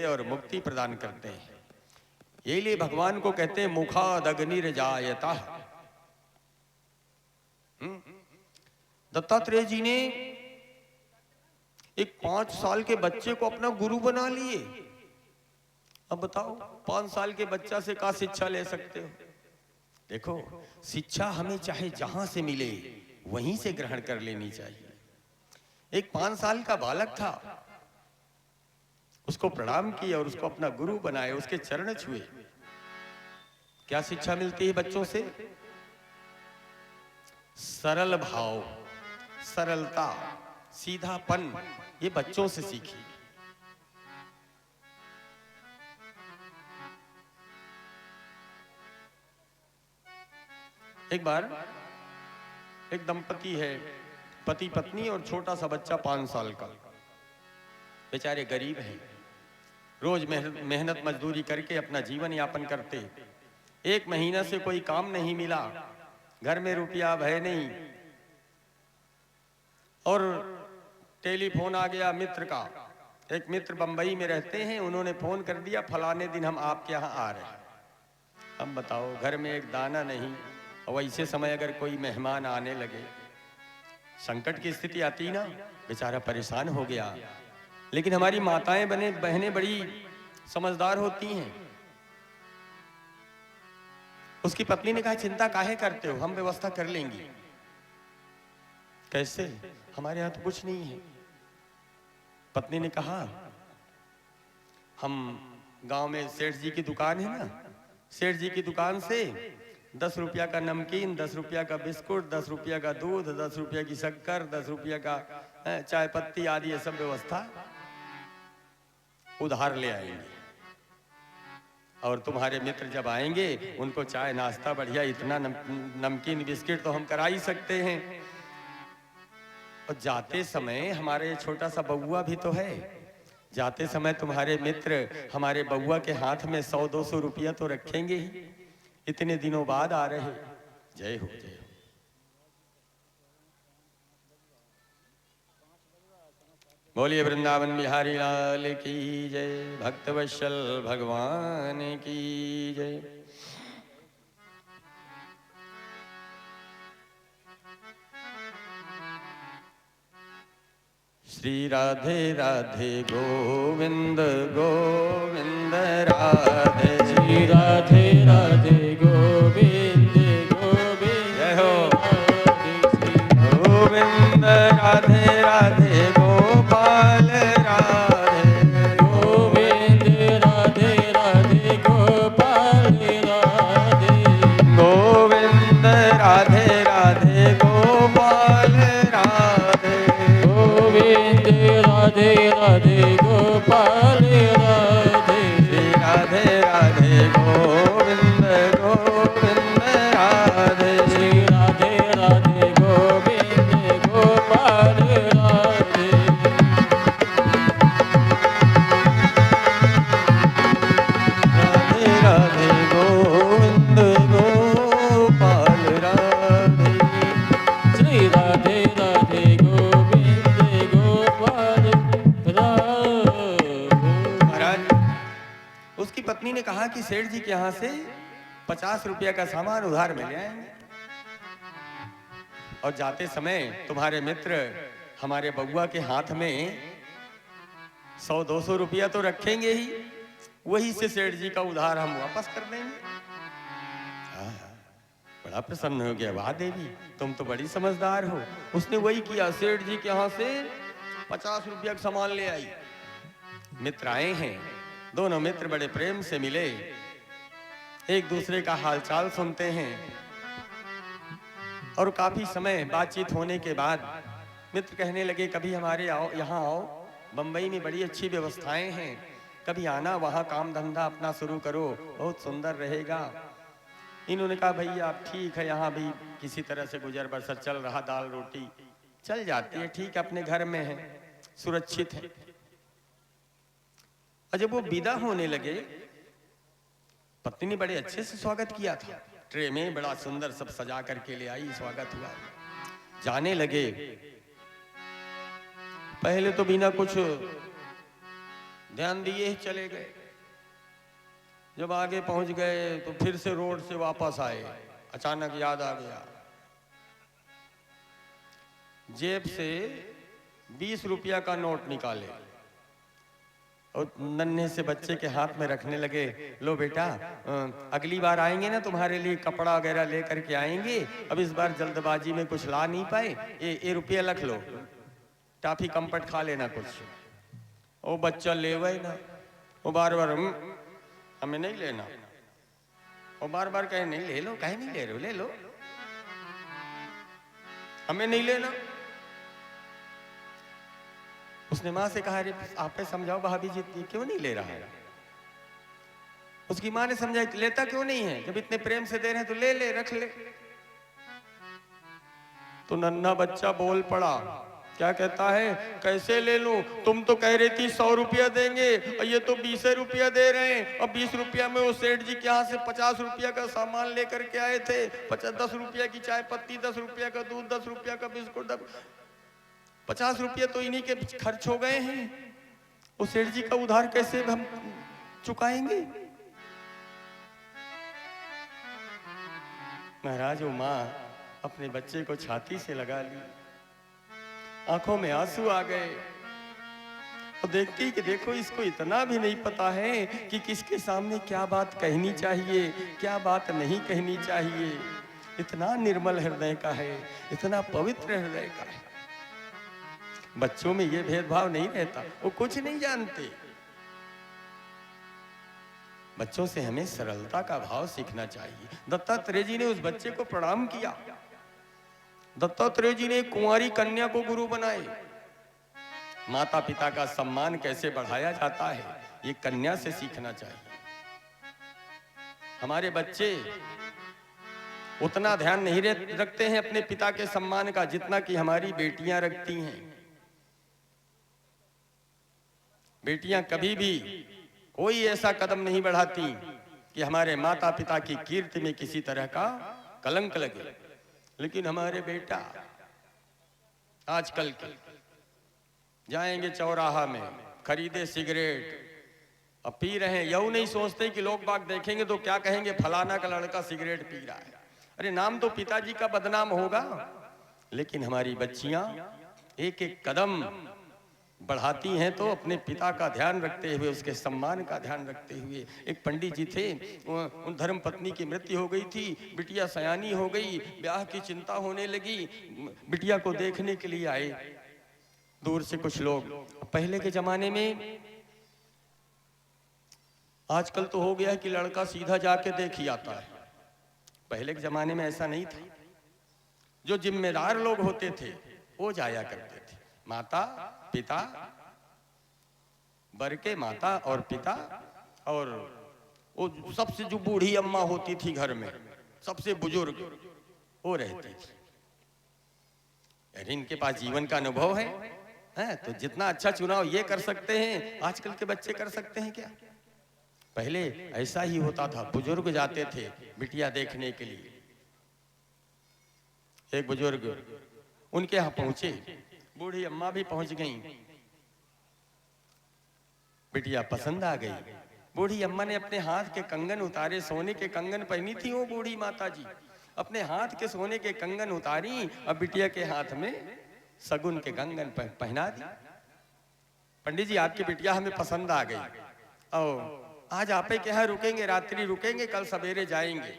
और मुक्ति प्रदान करते हैं। ये लिए भगवान को कहते हैं मुखादग्निर्जायता। दत्तात्रेय जी ने एक 5 साल के बच्चे को अपना गुरु बना लिए। अब बताओ 5 साल के बच्चा से क्या शिक्षा ले सकते हो? देखो, शिक्षा हमें चाहे जहां से मिले वहीं से ग्रहण कर लेनी चाहिए। एक 5 साल का बालक था, उसको प्रणाम किया और उसको अपना गुरु बनाए, उसके चरण छुए। क्या शिक्षा मिलती है बच्चों से? सरल भाव, सरलता, सीधापन, ये बच्चों से सीखी। एक बार एक दंपति है, पति पत्नी और छोटा सा बच्चा 5 साल का। बेचारे गरीब हैं, रोज मेहनत मजदूरी करके अपना जीवन यापन करते। 1 महीना से कोई काम नहीं मिला, घर में रुपया है नहीं, और टेलीफोन आ गया मित्र का। एक मित्र बंबई में रहते हैं, उन्होंने फोन कर दिया फलाने दिन हम आपके यहाँ आ रहे हैं। अब बताओ, घर में एक दाना नहीं, और ऐसे समय अगर कोई मेहमान आने लगे, संकट की स्थिति आती ना, बेचारा परेशान हो गया। लेकिन हमारी माताएं बहनें बड़ी समझदार होती हैं। उसकी पत्नी ने कहा चिंता काहे करते हो, हम व्यवस्था कर लेंगी। कैसे? हमारे यहाँ तो कुछ नहीं है। पत्नी ने कहा हम गांव में सेठ जी की दुकान है ना, सेठ जी की दुकान से 10 रुपया का नमकीन, 10 रुपया का बिस्कुट, 10 रुपया का दूध, 10 रुपया की शक्कर, 10 रुपया का चाय पत्ती आदि ये सब व्यवस्था उधार ले आएंगे। और तुम्हारे मित्र जब आएंगे उनको चाय नाश्ता बढ़िया, इतना नमकीन बिस्किट तो हम करा ही सकते हैं। और जाते समय हमारे छोटा सा बउआ भी तो है, जाते समय तुम्हारे मित्र हमारे बउआ के हाथ में 100-200 रुपया तो रखेंगे ही, इतने दिनों बाद आ रहे। जय हो जय हो। बोलिए वृंदावन बिहारी लाल की जय, भक्तवत्सल भगवान की जय। श्री राधे राधे गोविंद गोविंद राधे, श्री राधे राधे गोविंद गोविंद। जय हो। गोविंद राधे राधे गोपाल राधे, गोविंद राधे राधे गोपाल राधे, गोविंद राधे राधे गोपाल राधे, गोविंद राधे राधे गोपाल राधे। श्री राधे राधे गोविंद गोविंद राधे, श्री राधे राधे गोविंद गोपाल राधे, राधे राधे गोविंद गोपाल राधे। श्री राधे राधे गोविंद गोपाल राधे। महाराज, उसकी पत्नी ने कहा कि सेठ जी के यहाँ से 50 रुपया का सामान उधार में ले आएंगे, और जाते समय तुम्हारे मित्र हमारे बउआ के हाथ में 100-200 रुपया तो रखेंगे ही, वही से सेठ जी का उधार हम वापस कर देंगे। बड़ा प्रसन्न हो गया, वाह देवी तुम तो बड़ी समझदार हो। उसने वही किया, सेठ जी के यहाँ से 50 रुपया का सामान ले आई। मित्र आए हैं, दोनों मित्र बड़े प्रेम से मिले, एक दूसरे का हालचाल सुनते हैं, और काफी समय बातचीत होने के बाद मित्र कहने लगे कभी हमारे यहाँ आओ, बंबई में बड़ी अच्छी व्यवस्थाएं हैं, कभी आना, वहाँ काम धंधा अपना शुरू करो, बहुत सुंदर रहेगा। इन्होंने कहा भैया आप ठीक है, यहाँ भी किसी तरह से गुजर बसर चल रहा, दाल रोटी चल जाती है, ठीक है, अपने घर में है, सुरक्षित है। और जब वो विदा होने लगे, पत्नी ने बड़े अच्छे से स्वागत किया था, ट्रे में बड़ा सुंदर सब सजा करके ले आई, स्वागत हुआ। जाने लगे, पहले तो बिना कुछ ध्यान दिए ही चले गए। जब आगे पहुंच गए तो फिर से रोड से वापस आए। अचानक याद आ गया, जेब से 20 रुपया का नोट निकाले और नन्हे से बच्चे के हाथ में रखने लगे। लो बेटा, अगली बार आएंगे ना तुम्हारे लिए कपड़ा वगैरह लेकर के आएंगे, अब इस बार जल्दबाजी में कुछ ला नहीं पाए, ये रुपया रख लो, टाफी कंपट खा लेना कुछ। ओ बच्चा ले वही ना, वो बार बार हमें नहीं लेना, वो बार बार कहे नहीं ले लो, कहे नहीं ले रहे हो, ले लो, हमें नहीं लेना। उसने माँ से कहा, अरे आप पे समझाओ भाभी जी क्यों नहीं ले रहा है। उसकी माँ ने समझाया, लेता क्यों नहीं है, जब इतने प्रेम से दे रहे हैं तो ले ले, रख ले। तो नन्हा बच्चा बोल पड़ा, क्या कहता है, कैसे ले लूं, तुम तो कह रही थी 100 रुपया देंगे और ये तो 20 रुपया दे रहे हैं, और 20 रुपया में वो सेठ जी के यहाँ से 50 रुपया का सामान लेकर के आए थे, 10 रुपया की चाय पत्ती, 10 रुपया का दूध, 10 रुपया का बिस्कुट, 50 रुपये तो इन्हीं के खर्च हो गए हैं, वो सेठ जी का उधार कैसे हम चुकाएंगे। महाराज वो माँ अपने बच्चे को छाती से लगा ली, आंखों में आंसू आ गए और देखती कि देखो इसको इतना भी नहीं पता है कि किसके सामने क्या बात कहनी चाहिए, क्या बात नहीं कहनी चाहिए। इतना निर्मल हृदय का है, इतना पवित्र हृदय का है। बच्चों में ये भेदभाव नहीं रहता, वो कुछ नहीं जानते। बच्चों से हमें सरलता का भाव सीखना चाहिए। दत्तात्रेय जी ने उस बच्चे को प्रणाम किया। दत्तात्रेय जी ने कुंवारी कन्या को गुरु बनाए। माता पिता का सम्मान कैसे बढ़ाया जाता है, ये कन्या से सीखना चाहिए। हमारे बच्चे उतना ध्यान नहीं रखते हैं अपने पिता के सम्मान का जितना कि हमारी बेटियां रखती हैं। बेटियां कभी भी कोई ऐसा कदम नहीं बढ़ाती कि हमारे माता पिता की कीर्ति में किसी तरह का कलंक लगे, लेकिन हमारे बेटा आजकल के जाएंगे चौराहा में, खरीदे सिगरेट अब पी रहे हैं, यू नहीं सोचते कि लोग बाग देखेंगे तो क्या कहेंगे, फलाना का लड़का सिगरेट पी रहा है। अरे नाम तो पिताजी का बदनाम होगा, लेकिन हमारी बच्चियां एक एक कदम बढ़ाती हैं तो अपने पिता का ध्यान रखते हुए, उसके सम्मान का ध्यान रखते हुए। एक पंडित जी थे, उन धर्म पत्नी की मृत्यु हो गई थी, बिटिया सयानी हो गई, ब्याह की चिंता होने लगी, बिटिया को देखने के लिए आए दूर से कुछ लोग। पहले के जमाने में, आजकल तो हो गया कि लड़का सीधा जाके देख ही आता है, पहले के जमाने में ऐसा नहीं था। जो जिम्मेदार लोग होते थे वो जाया करते थे, माता पिता, बर के माता और पिता, और वो सबसे जो बूढ़ी अम्मा होती थी घर में, सबसे बुजुर्ग वो रहती थी। इनके पास जीवन का अनुभव है तो जितना अच्छा चुनाव ये कर सकते हैं, आजकल के बच्चे कर सकते हैं क्या? पहले ऐसा ही होता था, बुजुर्ग जाते थे बिटिया देखने के लिए। एक बुजुर्ग उनके यहाँ पहुंचे, बूढ़ी अम्मा भी पहुंच गईं, बिटिया पसंद आ गई। बूढ़ी अम्मा ने अपने हाथ के कंगन उतारे, सोने के कंगन पहनी थी वो बूढ़ी माता जी, अपने हाथ के सोने के कंगन उतारी, अब बिटिया के हाथ में सगुन के कंगन पहना दी। पंडित जी आपकी बिटिया हमें पसंद आ गई, और आज आपे के यहाँ रुकेंगे, रात्रि रुकेंगे, कल सवेरे जाएंगे।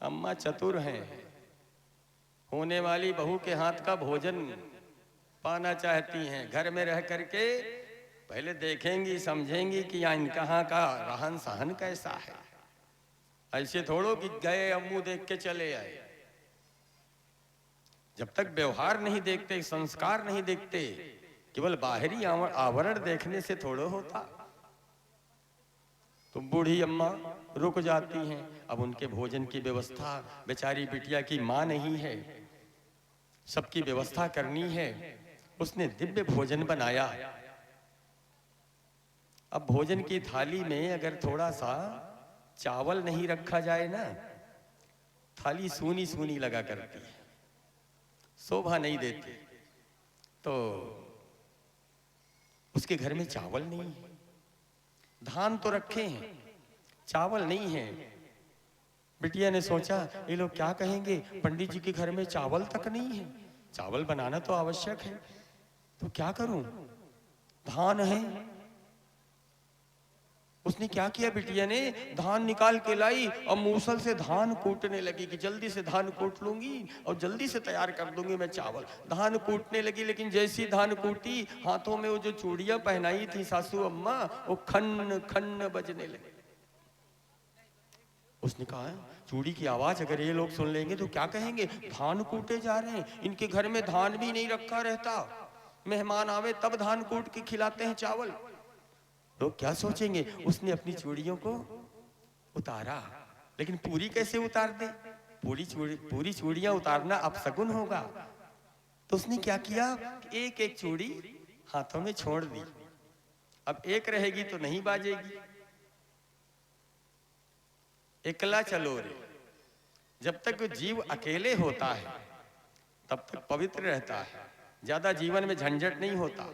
अम्मा चतुर हैं, होने वाली बहू के हाथ का भोजन पाना चाहती हैं। घर में रह करके पहले देखेंगी, समझेंगी कि इनका यहाँ का रहन सहन कैसा है। ऐसे थोड़ो कि गए अब मुंह देख के चले आए। जब तक व्यवहार नहीं देखते, संस्कार नहीं देखते, केवल बाहरी आवरण देखने से थोड़ो होता। तो बूढ़ी अम्मा रुक जाती हैं। अब उनके भोजन की व्यवस्था, बेचारी बिटिया की माँ नहीं है, सबकी व्यवस्था करनी है। उसने दिव्य भोजन बनाया। अब भोजन की थाली में अगर थोड़ा सा चावल नहीं रखा जाए ना, थाली सूनी सूनी लगा करती है, शोभा नहीं देती। तो उसके घर में चावल नहीं है, धान तो रखे हैं, चावल नहीं है। बिटिया ने सोचा ये लोग क्या कहेंगे, पंडित जी के घर में चावल तक नहीं है, चावल बनाना तो आवश्यक है, तो क्या करूं, धान है। उसने क्या किया, बिटिया ने धान निकाल के लाई और मूसल से धान कूटने लगी कि जल्दी से धान कूट लूंगी और जल्दी से तैयार कर दूंगी मैं चावल। धान कूटने लगी, लेकिन जैसी धान कूटी हाथों में वो जो चूड़ियां पहनाई थी सासू अम्मा, वो खन्न खन्न बजने लगे। उसने कहा चूड़ी की आवाज अगर ये लोग सुन लेंगे तो क्या कहेंगे, धान कूटे जा रहे हैं, इनके घर में धान भी नहीं रखा रहता, मेहमान आवे तब धान कूट के खिलाते हैं चावल, लोग क्या सोचेंगे। उसने अपनी चूड़ियों को उतारा, लेकिन पूरी कैसे उतार दे, पूरी चूड़ियां उतारना अपशगुन होगा। तो उसने क्या किया, एक एक चूड़ी हाथों में छोड़ दी। अब एक रहेगी तो नहीं बाजेगी। एकला चलो रे, जब तक जीव अकेले होता है तब तक पवित्र रहता है, ज्यादा जीवन में झंझट नहीं होता।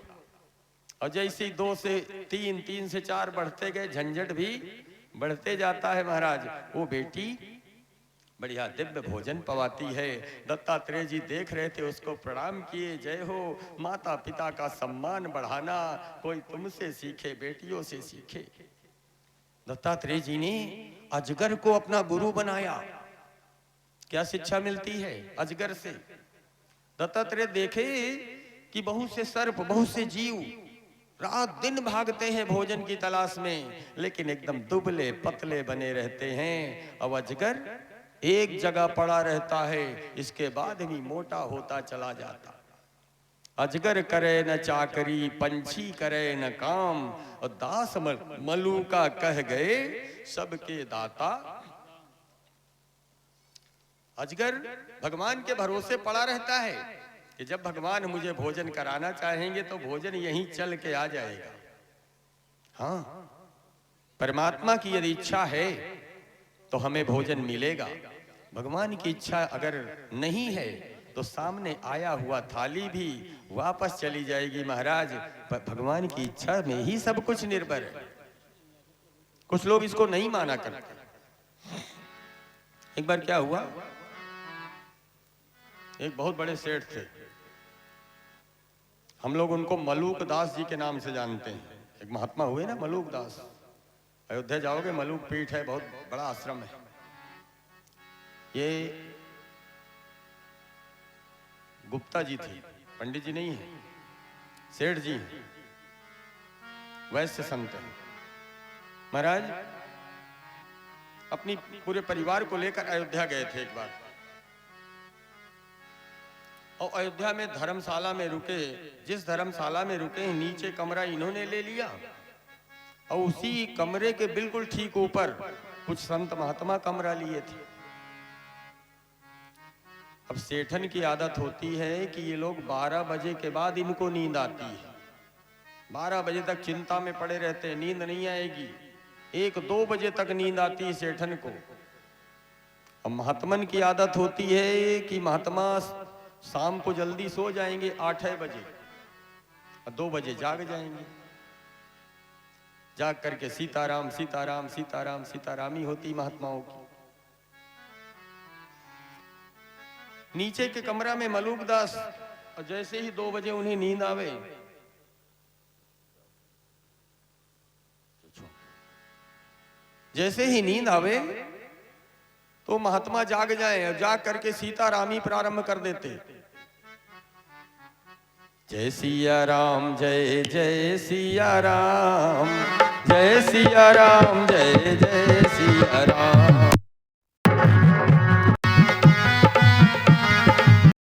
और जैसे 2 से 3, 3 से 4 बढ़ते गए, झंझट भी बढ़ते जाता है महाराज। वो बेटी बढ़िया दिव्य भोजन पवाती है। दत्तात्रेय जी देख रहे थे, उसको प्रणाम किए, जय हो, माता पिता का सम्मान बढ़ाना कोई तुमसे सीखे, बेटियों से सीखे। दत्तात्रेय जी ने अजगर को अपना गुरु बनाया। क्या शिक्षा मिलती है अजगर से। दत्तात्रेय देखे कि बहुत से सर्प, बहुत से जीव रात दिन भागते हैं भोजन की तलाश में, लेकिन एकदम दुबले पतले बने रहते हैं। अब अजगर एक जगह पड़ा रहता है, इसके बाद भी मोटा होता चला जाता। अजगर करे न चाकरी, पंछी करे न काम, और दास मलूका कह गए सबके दाता। अजगर भगवान के भरोसे पड़ा रहता है कि जब भगवान मुझे भोजन कराना चाहेंगे तो भोजन यहीं चल के आ जाएगा। हाँ, परमात्मा की यदि इच्छा है तो हमें भोजन मिलेगा। भगवान की इच्छा अगर नहीं है तो सामने आया हुआ थाली भी वापस चली जाएगी महाराज। भगवान की इच्छा में ही सब कुछ निर्भर है। कुछ लोग इसको नहीं माना करते। एक बार क्या हुआ, एक बहुत बड़े सेठ थे, हम लोग उनको मलूक दास जी के नाम से जानते हैं। एक महात्मा हुए ना मलूक दास, अयोध्या जाओगे मलूक पीठ है, बहुत बड़ा आश्रम है। ये गुप्ता जी थे, पंडित जी नहीं है, सेठ जी हैं, वैश्य संत हैं। महाराज अपनी पूरे परिवार को लेकर अयोध्या गए थे एक बार, और अयोध्या में धर्मशाला में रुके। जिस धर्मशाला में रुके हैं नीचे कमरा इन्होंने ले लिया, और उसी कमरे के बिल्कुल ठीक ऊपर कुछ संत महात्मा कमरा लिए थे। अब सेठन की आदत होती है कि ये लोग 12 बजे के बाद इनको नींद आती है। 12 बजे तक चिंता में पड़े रहते हैं, नींद नहीं आएगी। 1-2 बजे तक नींद आती है सेठन को। अब महात्मन की आदत होती है कि महात्मा शाम को जल्दी सो जाएंगे 8 बजे, और 2 बजे जाग जाएंगे। जाग करके सीताराम सीताराम सीताराम सीताराम ही होती महात्माओं की। नीचे के कमरा में मलूक दास, और जैसे ही 2 बजे उन्हें नींद आवे, जैसे ही नींद आवे तो महात्मा जाग जाए, और जाग करके सीतारामी प्रारंभ कर देते। जय सिया राम जय जय सिया राम, जय सिया राम जय जय